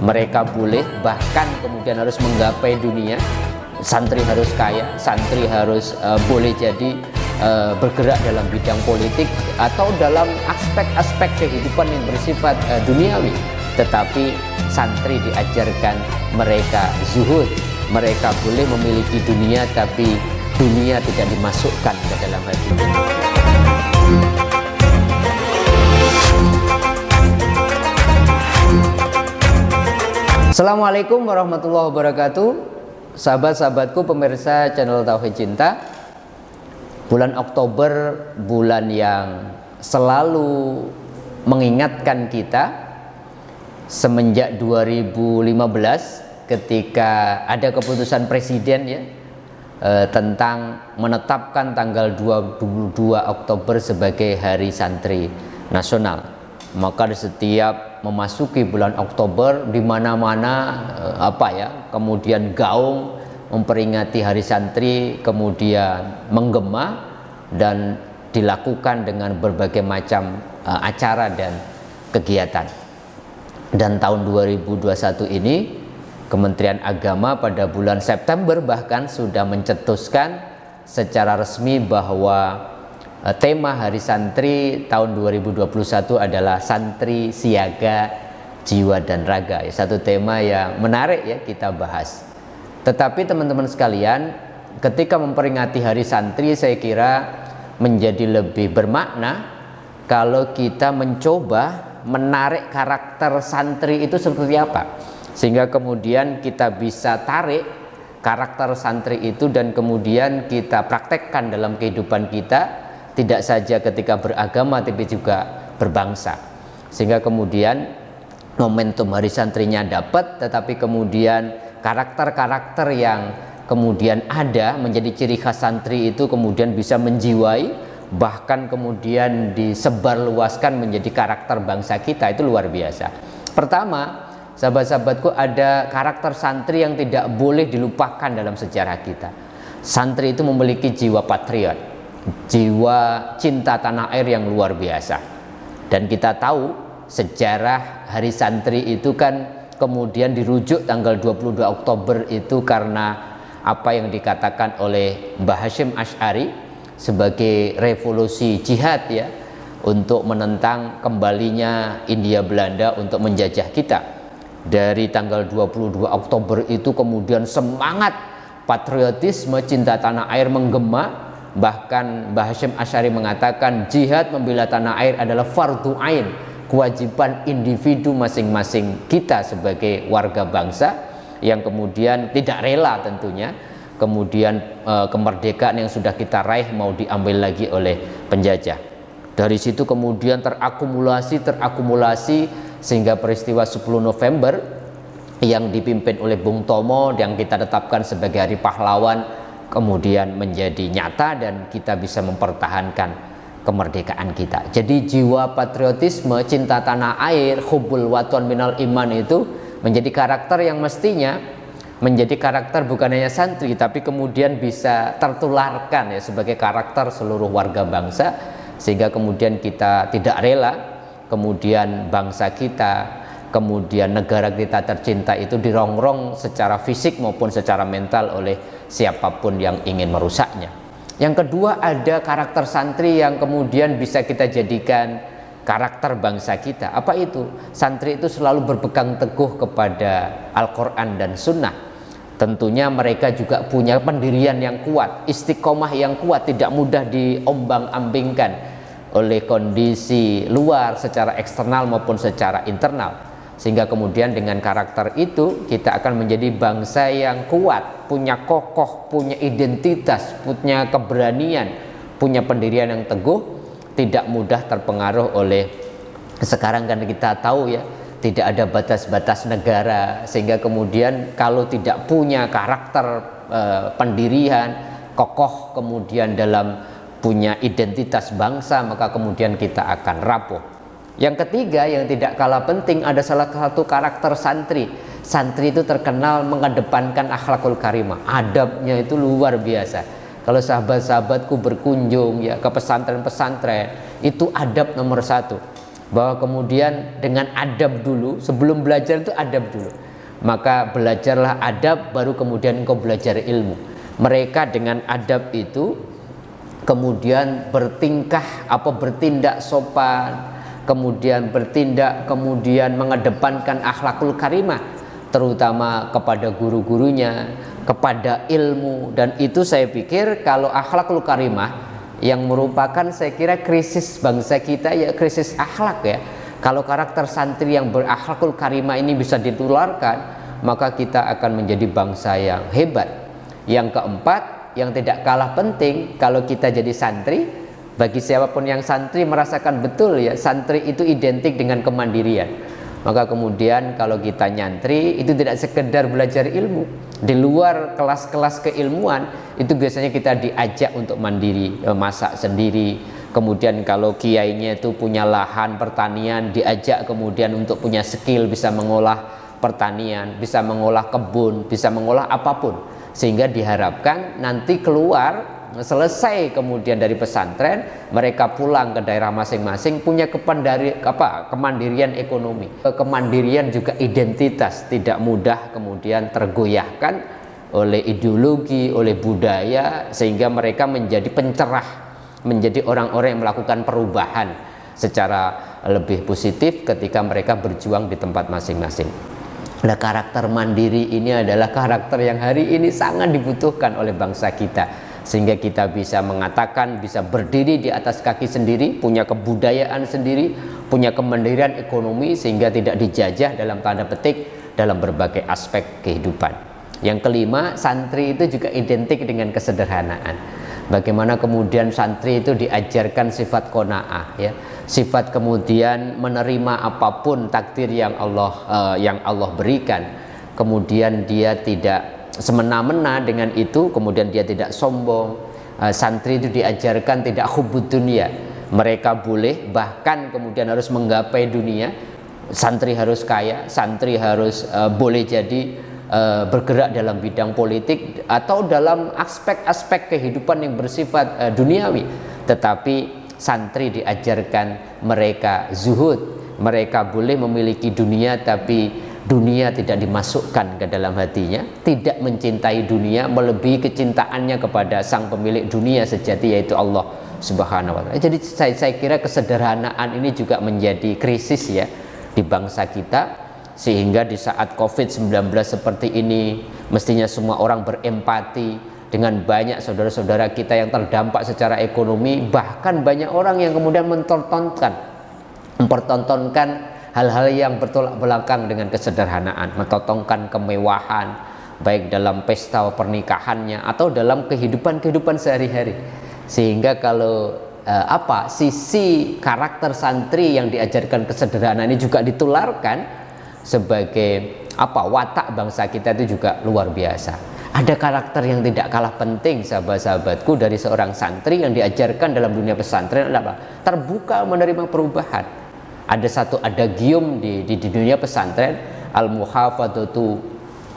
mereka boleh bahkan kemudian harus menggapai dunia. Santri harus kaya, santri harus boleh jadi bergerak dalam bidang politik atau dalam aspek-aspek kehidupan yang bersifat duniawi. Tetapi santri diajarkan mereka zuhud, mereka boleh memiliki dunia tapi dunia tidak dimasukkan ke dalam hati. Assalamualaikum warahmatullahi wabarakatuh. Sahabat-sahabatku pemirsa channel Tauhid Cinta. Bulan Oktober, bulan yang selalu mengingatkan kita semenjak 2015 ketika ada keputusan presiden ya tentang menetapkan tanggal 22 Oktober sebagai Hari Santri Nasional. Maka di setiap memasuki bulan Oktober di mana-mana kemudian gaung memperingati Hari Santri, kemudian menggema dan dilakukan dengan berbagai macam acara dan kegiatan. Dan tahun 2021 ini Kementerian Agama pada bulan September bahkan sudah mencetuskan secara resmi bahwa tema Hari Santri tahun 2021 adalah Santri Siaga Jiwa dan Raga. Satu tema yang menarik ya kita bahas. Tetapi teman-teman sekalian, ketika memperingati Hari Santri saya kira menjadi lebih bermakna kalau kita mencoba menarik karakter santri itu seperti apa, sehingga kemudian kita bisa tarik karakter santri itu dan kemudian kita praktekkan dalam kehidupan kita, tidak saja ketika beragama tapi juga berbangsa, sehingga kemudian momentum Hari Santrinya dapat, tetapi kemudian karakter-karakter yang kemudian ada menjadi ciri khas santri itu kemudian bisa menjiwai, bahkan kemudian disebarluaskan menjadi karakter bangsa kita. Itu luar biasa. Pertama, sahabat-sahabatku, ada karakter santri yang tidak boleh dilupakan dalam sejarah kita. Santri itu memiliki jiwa patriot, jiwa cinta tanah air yang luar biasa. Dan kita tahu sejarah Hari Santri itu kan kemudian dirujuk tanggal 22 Oktober itu karena apa yang dikatakan oleh Mbah Hasyim Asy'ari sebagai revolusi jihad ya, untuk menentang kembalinya Hindia Belanda untuk menjajah kita. Dari tanggal 22 Oktober itu kemudian semangat patriotisme cinta tanah air menggema. Bahkan Mbah Hasyim Asy'ari mengatakan jihad membela tanah air adalah fardhu ain, kewajiban individu masing-masing kita sebagai warga bangsa yang kemudian tidak rela tentunya kemudian kemerdekaan yang sudah kita raih mau diambil lagi oleh penjajah. Dari situ kemudian terakumulasi sehingga peristiwa 10 November yang dipimpin oleh Bung Tomo yang kita tetapkan sebagai Hari Pahlawan kemudian menjadi nyata dan kita bisa mempertahankan kemerdekaan kita. Jadi jiwa patriotisme, cinta tanah air, hubbul waton minal iman itu menjadi karakter yang mestinya menjadi karakter bukan hanya santri tapi kemudian bisa tertularkan ya sebagai karakter seluruh warga bangsa, sehingga kemudian kita tidak rela kemudian bangsa kita, kemudian negara kita tercinta itu dirongrong secara fisik maupun secara mental oleh siapapun yang ingin merusaknya. Yang kedua, ada karakter santri yang kemudian bisa kita jadikan karakter bangsa kita. Apa itu? Santri itu selalu berpegang teguh kepada Al-Quran dan Sunnah. Tentunya mereka juga punya pendirian yang kuat, istiqomah yang kuat, tidak mudah diombang-ambingkan oleh kondisi luar secara eksternal maupun secara internal. Sehingga kemudian dengan karakter itu kita akan menjadi bangsa yang kuat, punya kokoh, punya identitas, punya keberanian, punya pendirian yang teguh, tidak mudah terpengaruh oleh sekarang kan kita tahu ya, tidak ada batas-batas negara, sehingga kemudian kalau tidak punya karakter pendirian, kokoh kemudian dalam punya identitas bangsa, maka kemudian kita akan rapuh. Yang ketiga yang tidak kalah penting, ada salah satu karakter santri. Santri itu terkenal mengedepankan akhlakul karimah, adabnya itu luar biasa. Kalau sahabat-sahabatku berkunjung ya ke pesantren-pesantren, itu adab nomor satu. bahwa kemudian dengan adab dulu, sebelum belajar itu adab dulu. Maka belajarlah adab, baru kemudian engkau belajar ilmu. Mereka dengan adab itu kemudian bertindak sopan, kemudian bertindak, kemudian mengedepankan akhlakul karimah, terutama kepada guru-gurunya, kepada ilmu. Dan itu saya pikir kalau akhlakul karimah yang merupakan saya kira krisis bangsa kita, ya krisis akhlak ya. Kalau karakter santri yang berakhlakul karimah ini bisa ditularkan, maka kita akan menjadi bangsa yang hebat. Yang keempat, yang tidak kalah penting, kalau kita jadi santri, bagi siapapun yang santri merasakan betul ya, santri itu identik dengan kemandirian. Maka kemudian kalau kita nyantri itu tidak sekedar belajar ilmu. Di luar kelas-kelas keilmuan itu biasanya kita diajak untuk mandiri, masak sendiri. Kemudian kalau kiainya itu punya lahan pertanian, diajak kemudian untuk punya skill bisa mengolah pertanian, bisa mengolah kebun, bisa mengolah apapun. Sehingga diharapkan nanti keluar, selesai kemudian dari pesantren, mereka pulang ke daerah masing-masing punya kemandirian ekonomi, kemandirian juga identitas, tidak mudah kemudian tergoyahkan oleh ideologi, oleh budaya, sehingga mereka menjadi pencerah, menjadi orang-orang yang melakukan perubahan secara lebih positif ketika mereka berjuang di tempat masing-masing. Nah, karakter mandiri ini adalah karakter yang hari ini sangat dibutuhkan oleh bangsa kita, sehingga kita bisa mengatakan, bisa berdiri di atas kaki sendiri, punya kebudayaan sendiri, punya kemandirian ekonomi, sehingga tidak dijajah dalam tanda petik dalam berbagai aspek kehidupan. Yang kelima, santri itu juga identik dengan kesederhanaan. Bagaimana kemudian santri itu diajarkan sifat qanaah ya, sifat kemudian menerima apapun takdir yang Allah berikan. Kemudian dia tidak semena-mena dengan itu, kemudian dia tidak sombong. Santri itu diajarkan tidak hubbud dunia. Mereka boleh bahkan kemudian harus menggapai dunia. Santri harus kaya, santri harus boleh jadi bergerak dalam bidang politik atau dalam aspek-aspek kehidupan yang bersifat duniawi. Tetapi santri diajarkan mereka zuhud, mereka boleh memiliki dunia tapi dunia tidak dimasukkan ke dalam hatinya, tidak mencintai dunia melebihi kecintaannya kepada sang pemilik dunia sejati, yaitu Allah Subhanahu wa Ta'ala. Jadi saya kira kesederhanaan ini juga menjadi krisis ya di bangsa kita, sehingga di saat COVID-19 seperti ini mestinya semua orang berempati dengan banyak saudara-saudara kita yang terdampak secara ekonomi. Bahkan banyak orang yang kemudian mempertontonkan hal-hal yang bertolak belakang dengan kesederhanaan, mentontonkan kemewahan baik dalam pesta pernikahannya atau dalam kehidupan sehari-hari. Sehingga kalau sisi karakter santri yang diajarkan kesederhanaan ini juga ditularkan sebagai watak bangsa kita, itu juga luar biasa. Ada karakter yang tidak kalah penting sahabat-sahabatku dari seorang santri yang diajarkan dalam dunia pesantren adalah terbuka menerima perubahan. Ada satu adagium di dunia pesantren, al-muhafadzatu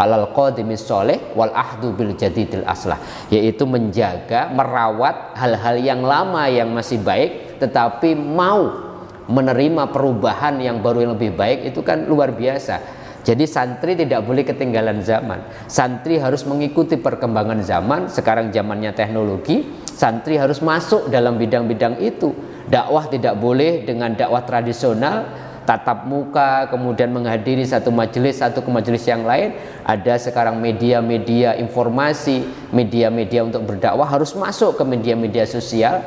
alal qadimis sholeh wal ahdu bil jadidil aslah, yaitu menjaga, merawat hal-hal yang lama yang masih baik tetapi mau menerima perubahan yang baru yang lebih baik. Itu kan luar biasa. Jadi santri tidak boleh ketinggalan zaman. Santri harus mengikuti perkembangan zaman. Sekarang zamannya teknologi, santri harus masuk dalam bidang-bidang itu. Dakwah tidak boleh dengan dakwah tradisional, tatap muka, kemudian menghadiri satu majelis ke majelis yang lain. Ada sekarang media-media informasi, media-media untuk berdakwah, harus masuk ke media-media sosial,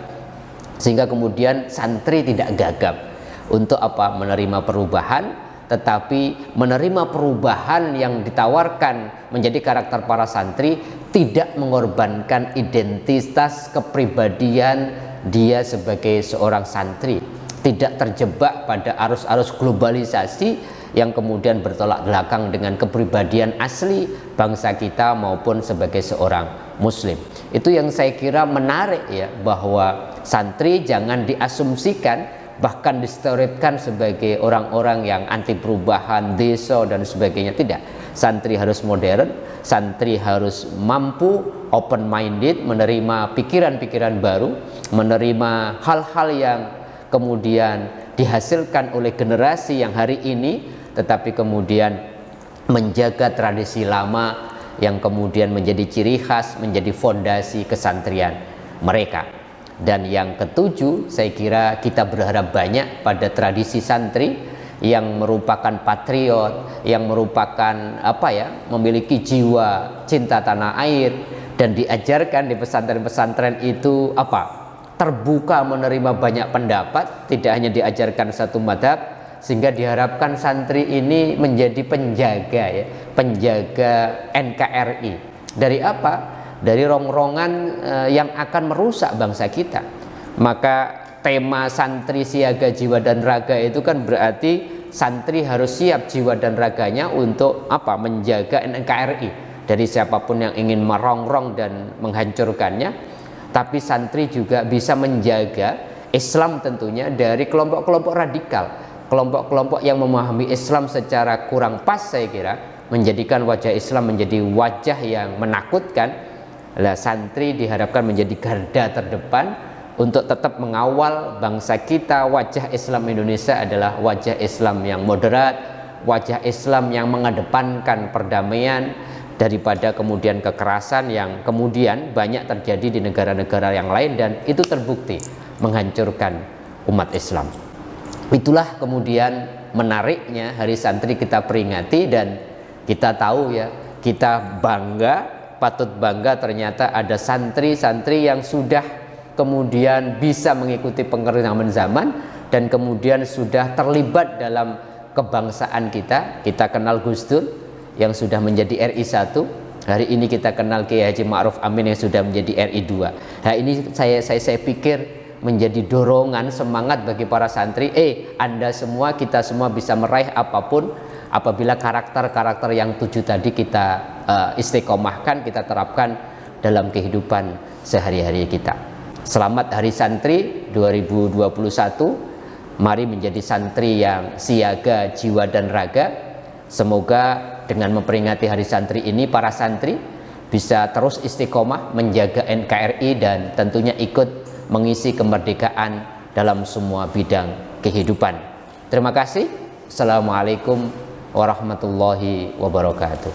sehingga kemudian santri tidak gagap untuk menerima perubahan, tetapi menerima perubahan yang ditawarkan menjadi karakter para santri, tidak mengorbankan identitas kepribadian dia sebagai seorang santri, tidak terjebak pada arus-arus globalisasi yang kemudian bertolak belakang dengan kepribadian asli bangsa kita maupun sebagai seorang muslim. Itu yang saya kira menarik ya, bahwa santri jangan diasumsikan bahkan distereotipkan sebagai orang-orang yang anti perubahan, desa dan sebagainya. Tidak. Santri harus modern, santri harus mampu open minded, menerima pikiran-pikiran baru, menerima hal-hal yang kemudian dihasilkan oleh generasi yang hari ini, tetapi kemudian menjaga tradisi lama yang kemudian menjadi ciri khas, menjadi fondasi kesantrian mereka. Dan yang ketujuh, saya kira kita berharap banyak pada tradisi santri yang merupakan patriot, yang merupakan memiliki jiwa cinta tanah air, dan diajarkan di pesantren-pesantren itu terbuka menerima banyak pendapat, tidak hanya diajarkan satu madhab, sehingga diharapkan santri ini menjadi penjaga NKRI. Dari apa? Dari rongrongan yang akan merusak bangsa kita. Maka tema santri siaga jiwa dan raga itu kan berarti santri harus siap jiwa dan raganya untuk menjaga NKRI dari siapapun yang ingin merongrong dan menghancurkannya. Tapi santri juga bisa menjaga Islam tentunya dari kelompok-kelompok radikal, kelompok-kelompok yang memahami Islam secara kurang pas, saya kira menjadikan wajah Islam menjadi wajah yang menakutkan. Santri diharapkan menjadi garda terdepan untuk tetap mengawal bangsa kita. Wajah Islam Indonesia adalah wajah Islam yang moderat, wajah Islam yang mengedepankan perdamaian daripada kemudian kekerasan yang kemudian banyak terjadi di negara-negara yang lain, dan itu terbukti menghancurkan umat Islam. Itulah kemudian menariknya Hari Santri kita peringati, dan kita tahu kita patut bangga ternyata ada santri-santri yang sudah kemudian bisa mengikuti perkembangan zaman dan kemudian sudah terlibat dalam kebangsaan kita. Kita kenal Gus Dur yang sudah menjadi RI 1. Hari ini kita kenal Kiai Haji Ma'ruf Amin yang sudah menjadi RI 2. Nah, ini saya pikir menjadi dorongan semangat bagi para santri. Anda semua, kita semua bisa meraih apapun apabila karakter-karakter yang 7 tadi kita istiqomahkan, kita terapkan dalam kehidupan sehari-hari kita. Selamat Hari Santri 2021. Mari menjadi santri yang siaga jiwa dan raga. Semoga dengan memperingati Hari Santri ini, para santri bisa terus istiqomah menjaga NKRI dan tentunya ikut mengisi kemerdekaan dalam semua bidang kehidupan. Terima kasih. Assalamualaikum warahmatullahi wabarakatuh.